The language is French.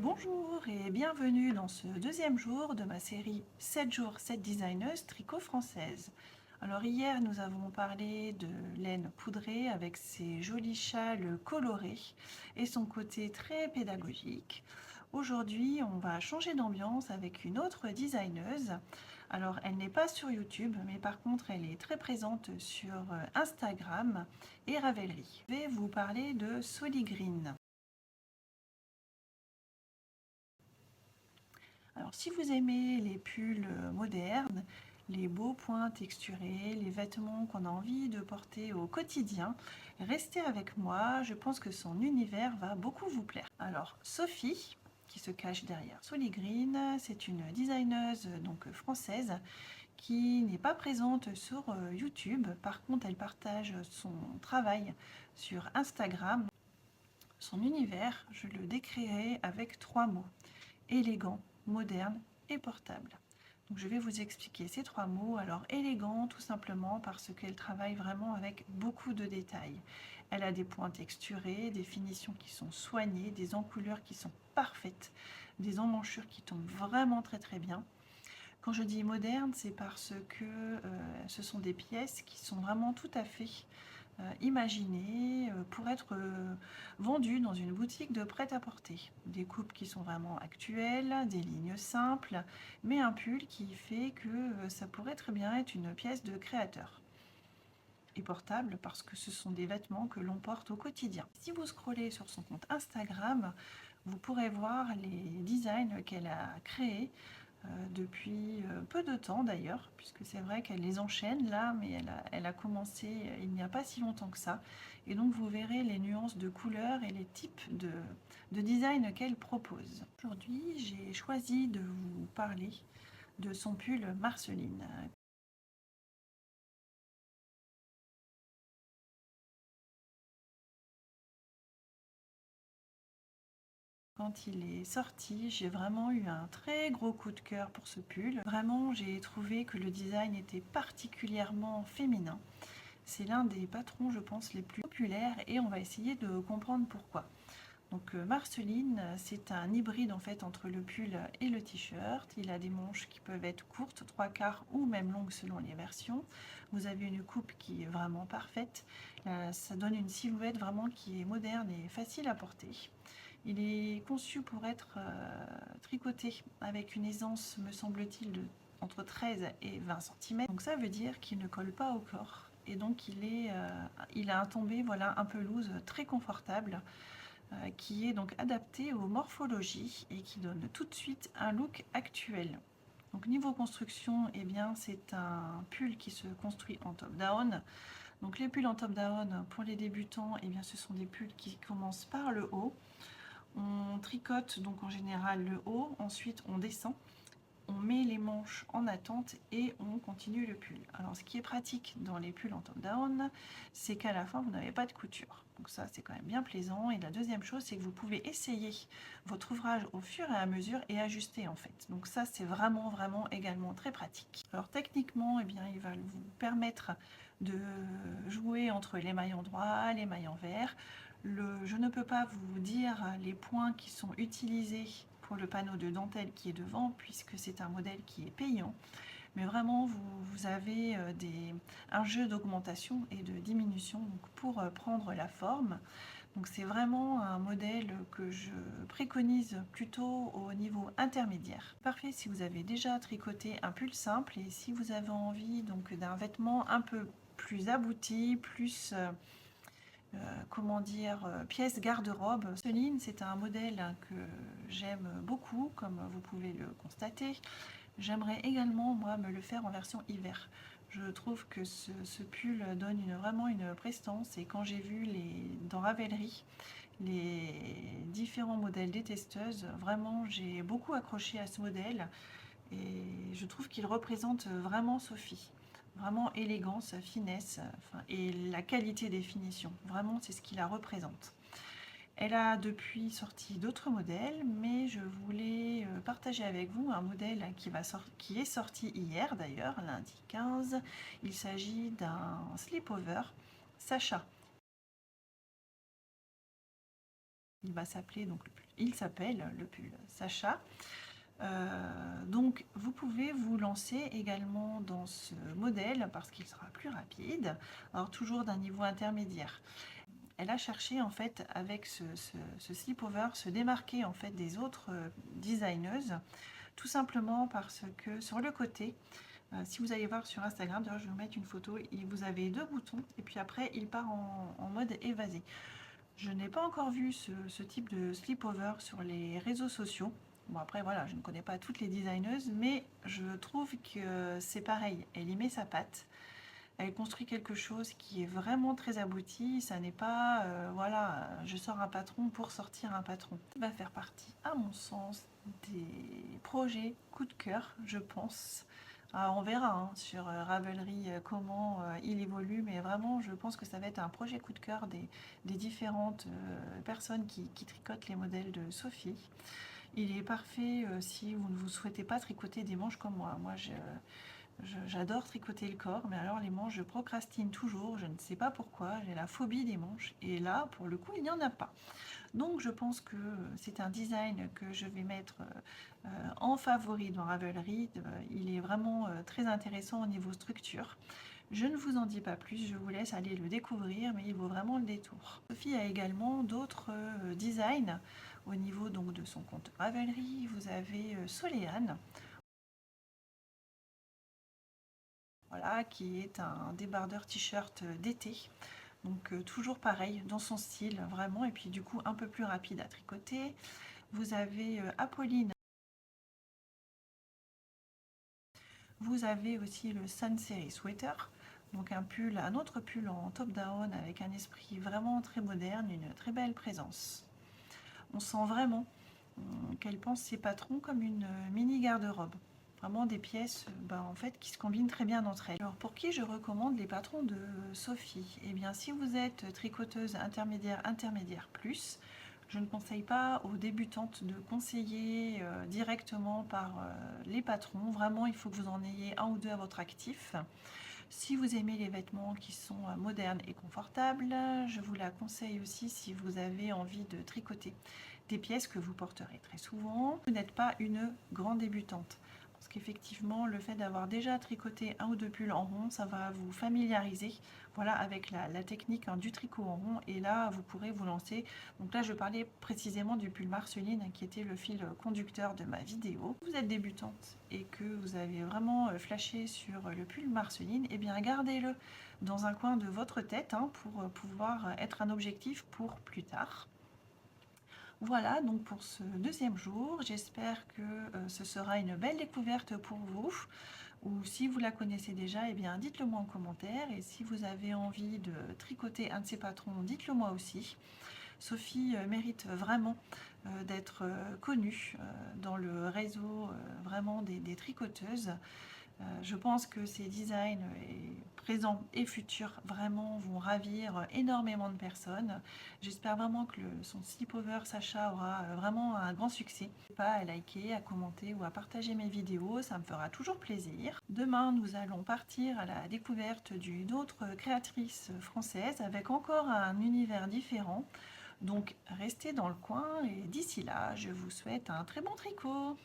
Bonjour et bienvenue dans ce deuxième jour de ma série 7 jours 7 designeuses tricot françaises. Alors hier nous avons parlé de laine poudrée avec ses jolis châles colorés et son côté très pédagogique. Aujourd'hui on va changer d'ambiance avec une autre designeuse. Alors elle n'est pas sur YouTube mais par contre elle est très présente sur Instagram et Ravelry. Je vais vous parler de Solly Green. Alors, si vous aimez les pulls modernes, les beaux points texturés, les vêtements qu'on a envie de porter au quotidien, restez avec moi, je pense que son univers va beaucoup vous plaire. Alors, Sophie, qui se cache derrière Solly Green, c'est une designeuse donc française qui n'est pas présente sur YouTube. Par contre, elle partage son travail sur Instagram. Son univers, je le décrirai avec 3 mots: élégant, moderne et portable. Donc je vais vous expliquer ces 3 mots. Alors élégant, tout simplement parce qu'elle travaille vraiment avec beaucoup de détails. Elle a des points texturés, des finitions qui sont soignées, des encoulures qui sont parfaites, des emmanchures qui tombent vraiment très bien. Quand je dis moderne, c'est parce que ce sont des pièces qui sont vraiment tout à fait imaginées pour être vendues dans une boutique de prêt-à-porter. Des coupes qui sont vraiment actuelles, des lignes simples, mais un pull qui fait que ça pourrait très bien être une pièce de créateur. Et portable parce que ce sont des vêtements que l'on porte au quotidien. Si vous scrollez sur son compte Instagram, vous pourrez voir les designs qu'elle a créés depuis peu de temps d'ailleurs, puisque c'est vrai qu'elle les enchaîne là, mais elle a commencé il n'y a pas si longtemps que ça. Et donc vous verrez les nuances de couleurs et les types de design qu'elle propose. Aujourd'hui, j'ai choisi de vous parler de son pull Marceline. Quand il est sorti, j'ai vraiment eu un très gros coup de cœur pour ce pull. Vraiment, j'ai trouvé que le design était particulièrement féminin. C'est l'un des patrons, je pense, les plus populaires et on va essayer de comprendre pourquoi. Donc Marceline, c'est un hybride en fait entre le pull et le t-shirt. Il a des manches qui peuvent être courtes, 3/4 ou même longues selon les versions. Vous avez une coupe qui est vraiment parfaite. Ça donne une silhouette vraiment qui est moderne et facile à porter. Il est conçu pour être tricoté avec une aisance, me semble-t-il, de entre 13 et 20 cm. Donc ça veut dire qu'il ne colle pas au corps. Et donc il a un tombé voilà, un peu loose, très confortable, qui est donc adapté aux morphologies et qui donne tout de suite un look actuel. Donc niveau construction, eh bien, c'est un pull qui se construit en top-down. Donc les pulls en top-down, pour les débutants, eh bien, ce sont des pulls qui commencent par le haut. On tricote donc en général le haut, ensuite on descend, on met les manches en attente et on continue le pull. Alors ce qui est pratique dans les pulls en top-down, c'est qu'à la fin vous n'avez pas de couture. Donc ça c'est quand même bien plaisant. Et la deuxième chose, c'est que vous pouvez essayer votre ouvrage au fur et à mesure et ajuster en fait. Donc ça c'est vraiment également très pratique. Alors techniquement, eh bien, il va vous permettre de jouer entre les mailles en droit, les mailles en vert. Je ne peux pas vous dire les points qui sont utilisés pour le panneau de dentelle qui est devant, puisque c'est un modèle qui est payant. Mais vraiment, vous avez un jeu d'augmentation et de diminution donc pour prendre la forme. Donc c'est vraiment un modèle que je préconise plutôt au niveau intermédiaire. Parfait si vous avez déjà tricoté un pull simple et si vous avez envie donc d'un vêtement un peu plus abouti, plus comment dire, pièce garde-robe. Celine, c'est un modèle que j'aime beaucoup, comme vous pouvez le constater. J'aimerais également, moi, me le faire en version hiver. Je trouve que ce pull donne vraiment une prestance, et quand j'ai vu dans Ravelry les différents modèles des testeuses, vraiment j'ai beaucoup accroché à ce modèle et je trouve qu'il représente vraiment Sophie. Vraiment élégance, finesse, enfin, et la qualité des finitions. Vraiment, c'est ce qui la représente. Elle a depuis sorti d'autres modèles, mais je voulais partager avec vous un modèle qui est sorti hier d'ailleurs, lundi 15. Il s'agit d'un slipover Sacha. Il va s'appeler donc il s'appelle le pull Sacha. Donc vous pouvez vous lancer également dans ce modèle parce qu'il sera plus rapide, alors toujours d'un niveau intermédiaire. Elle a cherché en fait avec ce slip-over se démarquer en fait des autres designeuses, tout simplement parce que sur le côté, si vous allez voir sur Instagram, d'ailleurs je vais vous mettre une photo, vous avez deux boutons et puis après il part en mode évasé. Je n'ai pas encore vu ce type de slip-over sur les réseaux sociaux. Bon après voilà, je ne connais pas toutes les designeuses, mais je trouve que c'est pareil, elle y met sa patte. Elle construit quelque chose qui est vraiment très abouti. Ça n'est pas, voilà, je sors un patron pour sortir un patron. Ça va faire partie, à mon sens, des projets coup de cœur, je pense. Alors, on verra hein, sur Ravelry comment il évolue, mais vraiment, je pense que ça va être un projet coup de cœur des différentes personnes qui tricotent les modèles de Sophie. Il est parfait si vous ne vous souhaitez pas tricoter des manches comme moi. Moi, j'adore tricoter le corps, mais alors les manches, je procrastine toujours, je ne sais pas pourquoi, j'ai la phobie des manches, et là, pour le coup, il n'y en a pas. Donc je pense que c'est un design que je vais mettre en favori dans Ravelry. Il est vraiment très intéressant au niveau structure. Je ne vous en dis pas plus, je vous laisse aller le découvrir, mais il vaut vraiment le détour. Sophie a également d'autres designs au niveau donc de son compte Ravelry. Vous avez Soleane, voilà, qui est un débardeur t-shirt d'été. Donc toujours pareil dans son style vraiment, et puis du coup un peu plus rapide à tricoter. Vous avez Apolline. Vous avez aussi le Sans Serif Sweater, donc un autre pull en top down avec un esprit vraiment très moderne, une très belle présence. On sent vraiment qu'elle pense ses patrons comme une mini garde-robe. Vraiment des pièces en fait, qui se combinent très bien entre elles. Alors pour qui je recommande les patrons de Sophie? Eh bien si vous êtes tricoteuse intermédiaire plus, je ne conseille pas aux débutantes de conseiller directement par les patrons. Vraiment, il faut que vous en ayez un ou deux à votre actif. Si vous aimez les vêtements qui sont modernes et confortables, je vous la conseille aussi si vous avez envie de tricoter des pièces que vous porterez très souvent. Vous n'êtes pas une grande débutante. Parce qu'effectivement, le fait d'avoir déjà tricoté un ou deux pulls en rond, ça va vous familiariser voilà, avec la technique du tricot en rond. Et là, vous pourrez vous lancer. Donc là, je parlais précisément du pull Marceline, qui était le fil conducteur de ma vidéo. Vous êtes débutante et que vous avez vraiment flashé sur le pull Marceline, eh bien gardez-le dans un coin de votre tête pour pouvoir être un objectif pour plus tard. Voilà donc pour ce deuxième jour, j'espère que ce sera une belle découverte pour vous, ou si vous la connaissez déjà, eh bien dites-le moi en commentaire, et si vous avez envie de tricoter un de ces patrons, dites-le moi aussi. Sophie mérite vraiment d'être connue dans le réseau vraiment des tricoteuses. Je pense que ces designs présents et futurs vraiment vont ravir énormément de personnes. J'espère vraiment que son slip-over Sacha aura vraiment un grand succès. N'hésitez pas à liker, à commenter ou à partager mes vidéos, ça me fera toujours plaisir. Demain, nous allons partir à la découverte d'une autre créatrice française avec encore un univers différent. Donc restez dans le coin et d'ici là, je vous souhaite un très bon tricot.